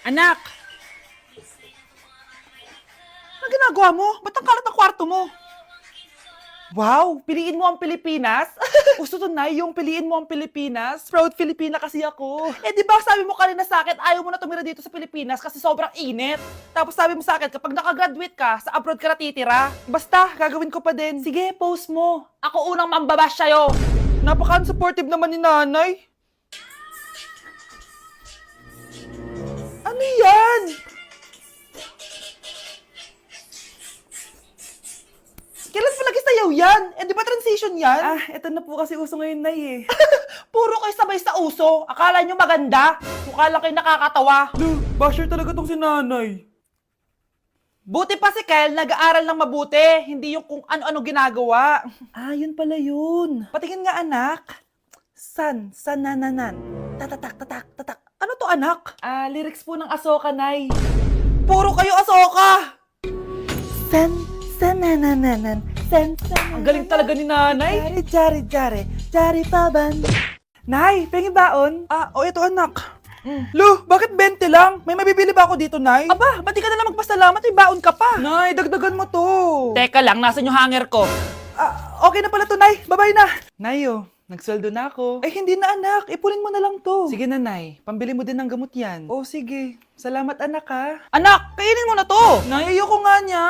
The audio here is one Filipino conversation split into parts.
Anak! Ano ginagawa mo? Ba't ang kalat ng kwarto mo? Wow! Piliin mo ang Pilipinas? Gusto to, Nay, yung piliin mo ang Pilipinas? Proud Filipina kasi ako. Eh, di ba sabi mo kanina sa akin, ayaw mo na tumira dito sa Pilipinas kasi sobrang init. Tapos sabi mo sa akin, kapag nakagraduate ka, sa abroad ka na titira. Basta, gagawin ko pa din. Sige, post mo. Ako unang mambabash sa'yo. Napaka-unsupportive naman ni nanay. Ano yan? Kailan pa lagi sayaw yan? Eh, di ba transition yan? Ah, eto na po kasi uso ngayon, Nay, eh. Puro kayo sabay sa uso. Akala nyo maganda. Mukha lang kayo nakakatawa. Basher talaga tong si nanay. Buti pa si Kyle, nag-aaral ng mabuti. Hindi yung kung ano-ano ginagawa. Ah, yun pala yun. Patingin nga, anak. Sanananan. Tatatak, tatak, tatak. Ano to, anak? Ah, lyrics po ng Asoka, Nay. Puro kayo Asoka! Sanananan. Ang galing talaga ni nanay. Jari paban. Nay, pengi baon? Ah, ito anak. Lu, bakit 20 lang? May mabibili ba ako dito, Nay? Aba, ba't di ka na lang magpasalamat? May baon ka pa. Nay, dagdagan mo to. Teka lang, nasan yung hanger ko? Ah, okay na pala to, Nay. Bye-bye na. Nayo, nagsweldo na ako. Ay, hindi na, anak. Ipunin mo na lang to. Sige na, Nay. Pambili mo din ng gamot yan. Oh, sige. Salamat, anak, ha. Anak, kainin mo na to. Nay, ayoko nga niya.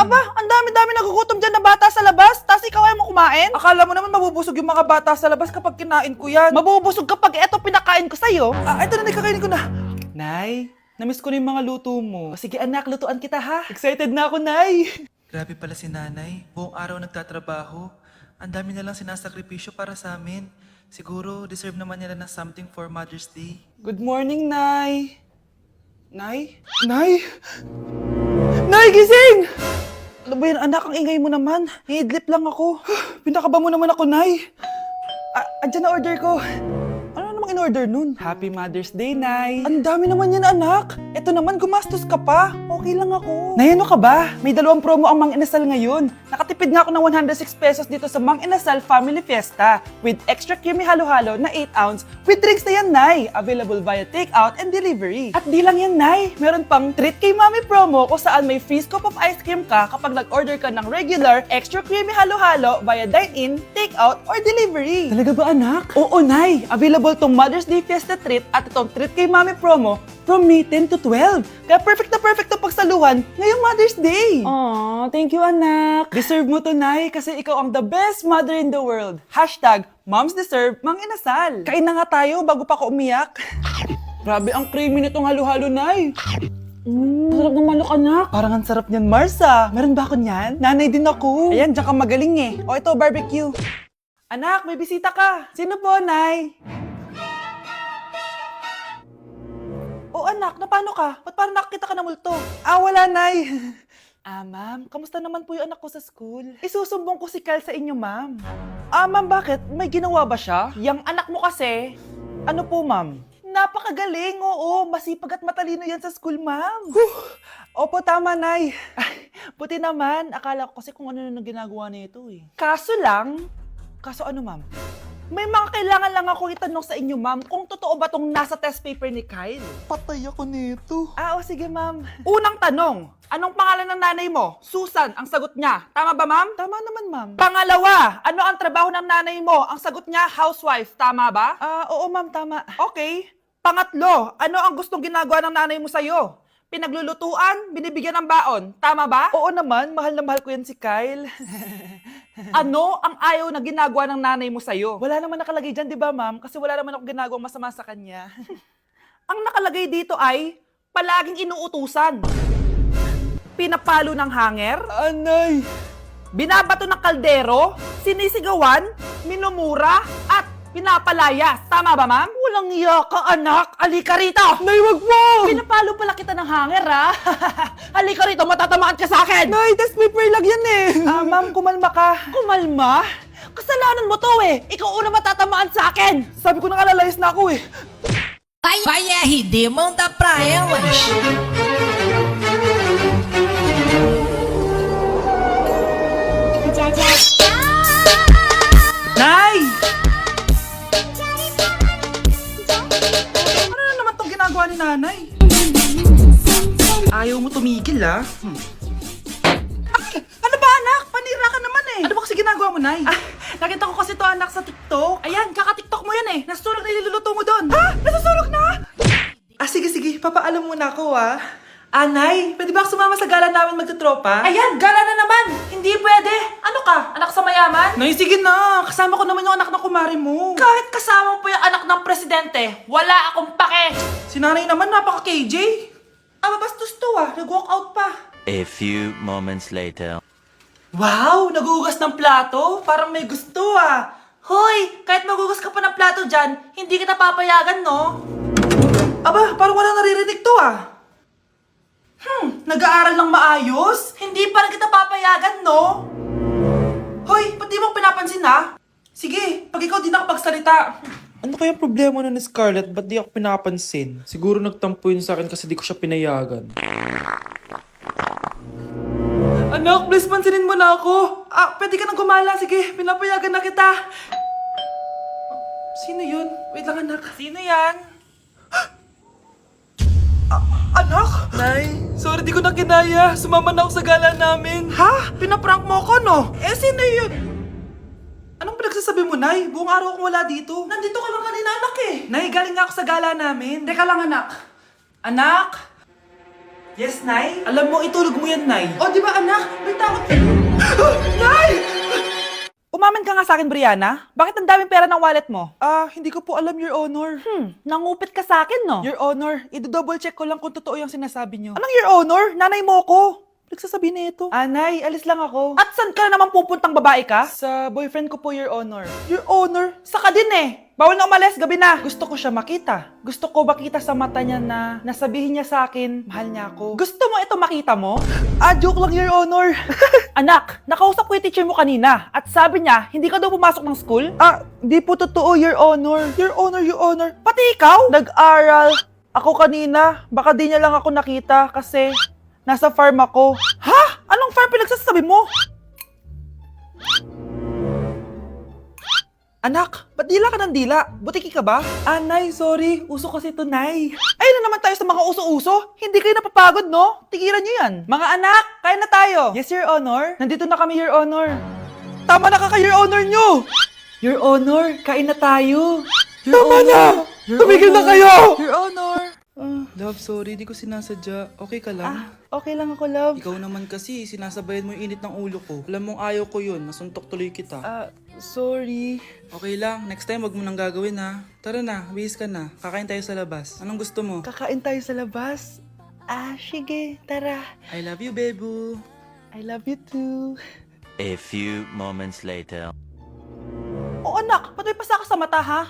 Aba, ang dami-dami nagugutom dyan na bata sa labas. Tapos ikaw ay mo kumain? Akala mo naman mabubusog yung mga bata sa labas kapag kinain ko yan. Mabubusog kapag eto pinakain ko sa'yo. Ah, eto na, nakakainin ko na. Nay, namiss ko na yung mga luto mo. O, sige, anak, lutuan kita, ha. Excited na ako, Nay. Grabe pala si nanay. Buong araw nagtatrabaho. Ang dami na lang sinasakripisyo para sa amin. Siguro, deserve naman nila ng something for Mother's Day. Good morning, Nay. Nay? Nay? Nay, gising! Ano ba yan, anak? Ang ingay mo naman. Hihidlip lang ako. Pinakaba mo naman ako, Nay. Andyan na order ko. Ano namang in-order nun? Happy Mother's Day, Nay. Ang dami naman yan, anak. Ito naman, gumastos ka pa. Okay lang ako. Nay, ano ka ba? May 2 promo ang Mang Inasal ngayon. Nakatipid nga ako ng 106 pesos dito sa Mang Inasal Family Fiesta with extra creamy halo-halo na 8 ounce with drinks na yan, Nay. Available via takeout and delivery. At di lang yan, Nay. Meron pang Treat kay Mami promo kung saan may free scoop of ice cream ka kapag nag-order ka ng regular extra creamy halo-halo via dine-in, takeout, or delivery. Talaga ba, anak? Oo, Nay. Available tong Mother's Day Fiesta Treat at itong Treat kay Mami promo from May 10 to 12. Kaya perfect na pagsaluhan ngayong Mother's Day. Aww, thank you, anak. Deserve mo to, Nay, kasi ikaw ang the best mother in the world. Hashtag, Moms Deserve Mang Inasal. Kain na nga tayo bago pa ako umiyak. Grabe ang creamy nitong halo-halo, Nay. Sarap ng manok, anak. Parang ang sarap niyan, Marsa. Meron ba ako niyan? Nanay din ako. Ayan, diyan ka magaling eh. O ito, barbecue. Anak, may bisita ka. Sino po, Nay? Oh, anak, na paano ka? Ba't parang nakakita ka ng multo? Ah, wala, Nay. Ah, ma'am, kamusta naman po yung anak ko sa school? Isusumbong ko si Kyle sa inyo, ma'am. Ah, ma'am, bakit? May ginawa ba siya? Yang anak mo kasi, ano po, ma'am? Napakagaling, oo. Masipag at matalino yan sa school, ma'am. Opo, tama, Nay. Ay, buti naman. Akala ko kasi kung ano na ginagawa nito eh. Kaso ano, ma'am? May mga kailangan lang ako itanong sa inyo, ma'am, kung totoo ba tong nasa test paper ni Kyle? Patay ako nito. Ah, o sige, ma'am. Unang tanong, anong pangalan ng nanay mo? Susan, ang sagot niya. Tama ba, ma'am? Tama naman, ma'am. Pangalawa, ano ang trabaho ng nanay mo? Ang sagot niya, housewife. Tama ba? Ah, oo, ma'am, tama. Okay. Pangatlo, ano ang gustong ginagawa ng nanay mo sa'yo? Pinaglulutuan, binibigyan ng baon. Tama ba? Oo naman, mahal na mahal ko yan si Kyle. Ano ang ayaw na ginagawa ng nanay mo sa'yo? Wala naman nakalagay dyan, di ba, ma'am? Kasi wala naman ako ginagawang masama sa kanya. Ang nakalagay dito ay palaging inuutusan. Pinapalo ng hanger. Anay! Binabato ng kaldero, sinisigawan, minumura, at pinapalayas. Tama ba, ma'am? Walang iya ka, anak. Halika rito. Nay, wag mo. Pinapalo pala kita ng hanger, ha? Halika rito, matatamaan ka sa akin. Nay, test paper lang yan eh. Ah, ma'am, kumalma ka. Kumalma? Kasalanan mo to eh. Ikaw una matatamaan sa akin. Sabi ko na kalalayas na ako eh. Vai RD, manda pra elas. Nay! Ano na naman itong ginagawa ni nanay? Ayaw mo tumigil, ah. Ano ba, anak? Panira ka naman eh. Ano ba kasi ginagawa mo, Nay? Nakita ko kasi to, anak, sa TikTok. Ayan, kaka-TikTok mo yan eh. Nasusunog na niluluto mo doon. Ha? Nasusunog na? Sige. Papaalam muna ako, ah. Nay, pwede ba ako sumama sa gala namin magtutropa? Ayan, gala na naman. Hindi pwede. Ano ka? Anak sa mayaman? Nay, sige na. Kasama ko naman yung anak ng kumari mo. Kahit kasama mo pa yung anak ng presidente, wala akong pake. Si nanay naman, napaka-KJ. Bastos to ah. Nag-walk out pa. A few moments later. Wow! Nagugas ng plato? Parang may gusto ah. Hoy! Kahit magugas ka pa ng plato dyan, hindi kita papayagan, no? Parang wala naririnig to ah. Nag-aaral ng maayos? Hindi pa rin kita papayagan, no? Hoy! Ba't di mo pinapansin ha? Sige, pag ikaw di nakapagsalita. Ano kaya problema na ni Scarlett? Ba't di ako pinapansin? Siguro nagtampo yun sa akin kasi di ko siya pinayagan. Anak, please pansinin mo na ako. Pwede ka nang gumala. Sige, pinapayagan na kita. Sino yun? Wait lang, anak. Sino yan? Anak? Nay, sorry di ko na kinaya. Sumama na ako sa gala namin. Ha? Pinaprank mo ako, no? Sino yun? Anong pinagsasabi mo, Nay? Buong araw akong wala dito. Nandito ka lang kanina, anak eh. Nay, galing nga ako sa gala namin. Teka lang, anak. Anak? Yes, Nay? Alam mo, itulog mo yan, Nay. O, di ba, anak? May takot ka. Nay! Umamin ka nga sa akin, Brianna. Bakit ang daming pera ng wallet mo? Hindi ko po alam, Your Honor. Nangupit ka sa akin, no? Your Honor, i-double check ko lang kung totoo yung sinasabi niyo. Anong Your Honor? Nanay mo ko. Nagsasabi na ito. Nay, alis lang ako. At saan ka na naman pupuntang babae ka? Sa boyfriend ko po, Your Honor. Your Honor? Saka din eh. Bawal na umalis, gabi na. Gusto ko siya makita. Gusto ko makita sa mata niya na nasabihin niya sa akin, mahal niya ako. Gusto mo ito makita mo? Joke lang, Your Honor. Anak, nakausap ko yung teacher mo kanina at sabi niya, hindi ka daw pumasok ng school? Di po totoo, Your Honor. Your Honor, Your Honor. Pati ikaw? Nag-aral. Ako kanina, baka di niya lang ako nakita kasi nasa farm ako. Ha? Anong farm pinagsasabi mo? Anak, ba't dila ka ng dila? Butiki ka ba? Nay, sorry. Uso kasi to, Nay. Ayun na naman tayo sa mga uso-uso. Hindi kayo napapagod, no? Tigilan nyo yan. Mga anak, kain na tayo. Yes, Your Honor. Nandito na kami, Your Honor. Tama na Your Honor nyo. Your Honor, kain na tayo. Tama na! Tumigil na kayo! Your Honor. Love, sorry, di ko sinasadya. Okay ka lang? Okay lang ako, love. Ikaw naman kasi, sinasabayan mo yung init ng ulo ko. Alam mong ayaw ko yun, nasuntok tuloy kita. Sorry. Okay lang, next time wag mo nang gagawin ha. Tara na, bihis ka na. Kakain tayo sa labas. Anong gusto mo? Kakain tayo sa labas. Sige, tara. I love you, Bebu. I love you too. A few moments later. Anak, ba't may pasa ka sa mata, ha?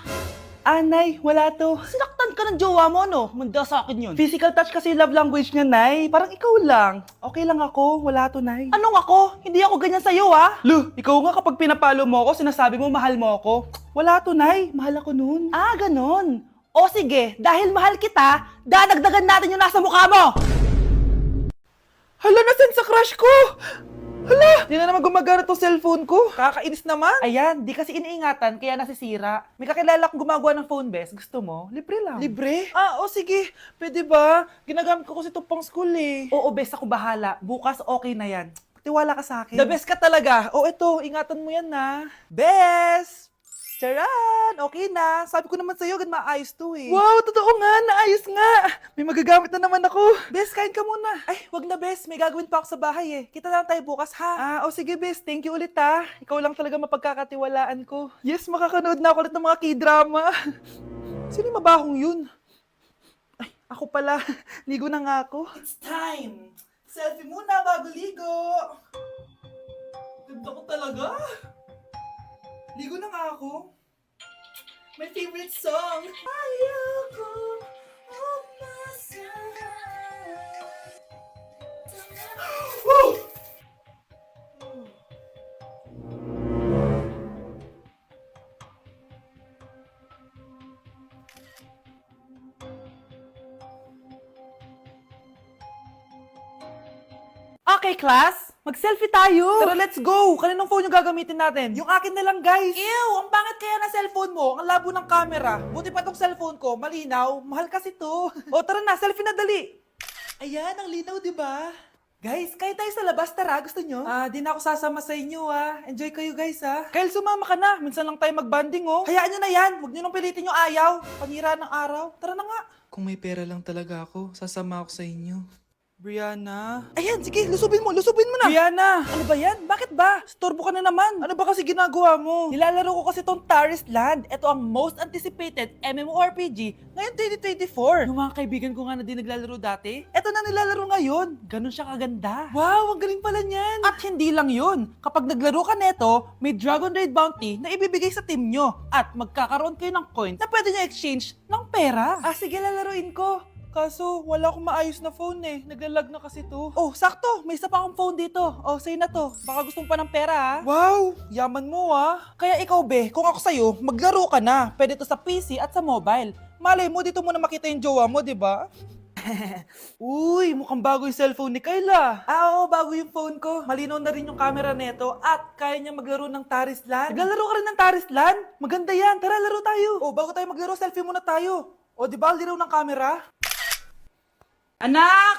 Nay, wala to. Sinaktan ka ng jowa mo, no? Manda sa akin yun. Physical touch kasi love language niya, Nay. Parang ikaw lang. Okay lang ako, wala to, Nay. Anong ako? Hindi ako ganyan sa'yo, ha? Ikaw nga kapag pinapalo mo ako, sinasabi mo mahal mo ako. Wala to, Nay. Mahal ako nun. Ganon. O sige, dahil mahal kita, dadagdagan natin yung nasa mukha mo! Hala, nasan sa crush ko? Hala! Di na naman gumagana tong cellphone ko. Kakainis naman. Ayan, di kasi iniingatan, kaya nasisira. May kakilala akong gumagawa ng phone best. Gusto mo? Libre lang. Libre? Sige. Pwede ba? Ginagamit ko kasi ito pang school eh. Oo, best, ako bahala. Bukas okay na yan. Tiwala ka sa akin. The best ka talaga. Ito, ingatan mo yan na. Best! Charan! Okay na. Sabi ko naman sa'yo, maayos to eh. Wow, totoo nga. Naayos nga. May magagamit na naman ako. Bes, kain ka muna. Wag na Bes. May gagawin pa ako sa bahay eh. Kita na lang tayo bukas ha. Sige Bes. Thank you ulit ha. Ikaw lang talaga mapagkakatiwalaan ko. Yes, makakanood na ako ulit ng mga K-drama. Sino yung mabahong yun? Ako pala. Ligo na nga ako. It's time. Selfie muna bago ligo. Ganda ko talaga. Ligo na nga ako. My favorite song. Ayoko Woo! Okay, class. Mag-selfie tayo. Tara, let's go. Kaninong phone yung gagamitin natin? Yung akin na lang, guys. Ew, ang pangit kaya na cellphone mo. Ang labo ng camera. Buti pa tong cellphone ko. Malinaw. Mahal kasi to. Tara na. Selfie na dali. Ayan, ang linaw, di ba? Guys, kayo tayo sa labas, tara. Gusto nyo? Di na ako sasama sa inyo, Enjoy kayo, guys, Kyle, sumama ka na. Minsan lang tayo magbanding, Hayaan nyo na yan. Huwag nyo nang pilitin yung ayaw. Panira ng araw. Tara na nga. Kung may pera lang talaga ako, sasama ako sa inyo. Brianna. Ayan, sige, lusubin mo na. Brianna, ano ba yan? Bakit ba? Storbo ka na naman. Ano ba kasi ginagawa mo? Nilalaro ko kasi tong Taris Land. Ito ang most anticipated MMORPG ngayon 2024. Yung mga kaibigan ko nga na di naglalaro dati, ito na nilalaro ngayon. Ganun siya kaganda. Wow, ang galing pala niyan. At hindi lang yun. Kapag naglaro ka neto, may Dragon Raid Bounty na ibibigay sa team nyo. At magkakaroon kayo ng coins na pwede nyo exchange ng pera. Sige, lalaruin ko. Kaso, wala akong maayos na phone Naglalag na kasi to. Oh, sakto! May isa pa akong phone dito. Oh, sa'yo na to. Baka gusto mo pa ng pera, Wow! Yaman mo, Kaya ikaw, be, kung ako sa'yo, maglaro ka na. Pwede to sa PC at sa mobile. Malay mo, dito mo na makita yung jowa mo, di ba? Uy, mukhang bago yung cellphone ni Kayla. Oo, bago yung phone ko. Malinaw na rin yung camera neto at kaya niya maglaro ng Taris Land. Naglalaro ka rin ng Taris Land? Maganda yan. Tara, laro tayo. Oh, bago tayo maglaro, selfie muna tayo. O, di ba, linaw ng camera? Anak!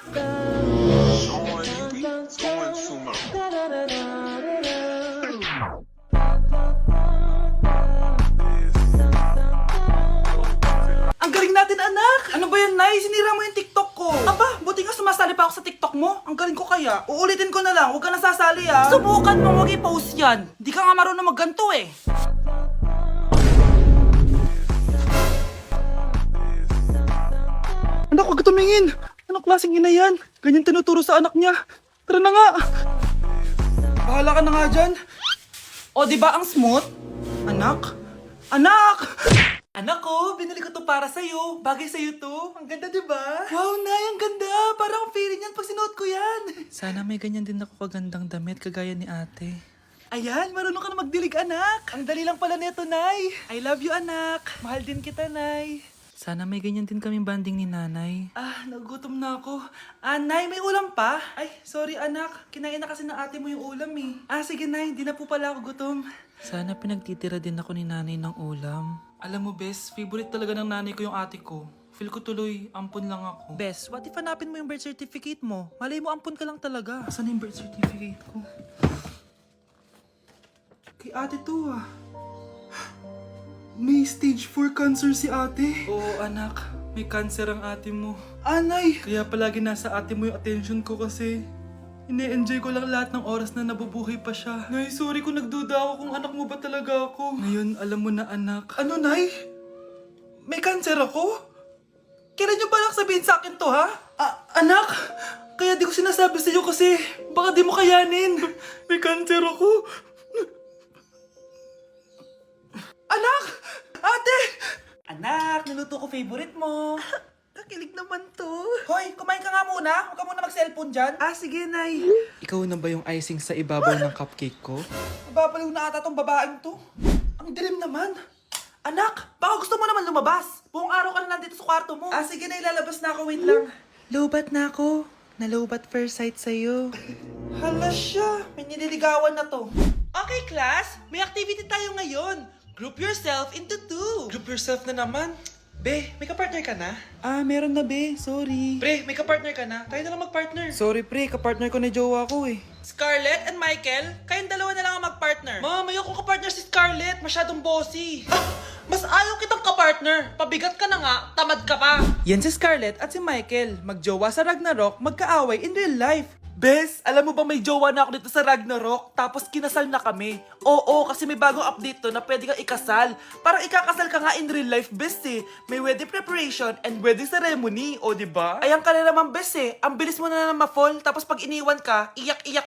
Ang galing natin, anak! Ano ba yan, Nay? Sinira mo yung TikTok ko. Aba, buti nga sumasali pa ako sa TikTok mo. Ang galing ko kaya. Uulitin ko na lang, huwag ka nasasali, Subukan mo mag-i-post yan. Di ka nga marunong magganto, Anak, huwag ka tumingin. Anong klaseng ina yan? Ganyan tinuturo sa anak niya. Tara na nga. Bahala ka na nga dyan. O, di ba ang smooth? Anak? Anak! Anak ko, binili ko to para sa'yo. Bagay sa'yo to. Ang ganda, di ba? Wow, Nay, ang ganda. Parang ang feeling yan pag sinuot ko yan. Sana may ganyan din ako kagandang damit kagaya ni ate. Ayan, marunong ka na magdilig, anak. Ang dali lang pala nito, Nay. I love you, anak. Mahal din kita, Nay. Sana may ganyan din kaming banding ni nanay. Nagutom na ako. Nay, may ulam pa? Ay, sorry anak. Kinain na kasi ng ate mo yung ulam Sige Nay, di na po pala ako gutom. Sana pinagtitira din ako ni nanay ng ulam. Alam mo, Bes, favorite talaga ng nanay ko yung ate ko. Feel ko tuloy, ampun lang ako. Bes, what if hanapin mo yung birth certificate mo? Malay mo, ampun ka lang talaga. Asan yung birth certificate ko? Kay ate to May stage 4 cancer si ate. Oo, anak. May cancer ang ate mo. Nay! Kaya palagi nasa ate mo yung attention ko kasi ine-enjoy ko lang lahat ng oras na nabubuhay pa siya. Nay, sorry kung nagduda ako kung anak mo ba talaga ako. Ngayon, alam mo na, anak. Ano, Nay? May cancer ako? Kailan niyo balak sabihin sa akin to, ha? Anak! Kaya di ko sinasabi sa'yo kasi baka di mo kayanin. May cancer ako. Anak! Ate! Anak, niluto ko favorite mo. Kakilig naman to. Hoy, kumain ka nga muna. Huwag ka muna mag-cellphone dyan. Sige, Nay. Ikaw na ba yung icing sa ibabaw ng cupcake ko? Nababaliw na ata tong babaeng to. Ang dilim naman. Anak, baka gusto mo naman lumabas. Buong araw ka na nandito sa kwarto mo. Sige na, ilalabas na ako. Wait lang. Lobat na ako. Nalobat first sight sa'yo. Hala siya. May nililigawan na to. Okay, class. May activity tayo ngayon. Group yourself into 2. Group yourself na naman. Be, may kapartner ka na? Meron na, be. Sorry. Pre, may kapartner ka na? Tayo na lang magpartner. Sorry, pre. Kapartner ko na jowa ko, Scarlett and Michael, kayong dalawa na lang ang magpartner. Ma'am, ayoko kapartner si Scarlett. Masyadong bossy. Mas ayaw kitang kapartner. Pabigat ka na nga, tamad ka pa. Yan si Scarlett at si Michael. Magjowa sa Ragnarok, magkaaway in real life. Bes, alam mo ba may jowa na ako dito sa Ragnarok? Tapos kinasal na kami. Oo, kasi may bagong update to na pwede kang ikasal. Parang ikakasal ka nga in real life, bes May wedding preparation and wedding ceremony, o diba? Ayan ka na naman, bes Ang bilis mo na naman ma-fall, tapos pag iniwan ka, iyak-iyak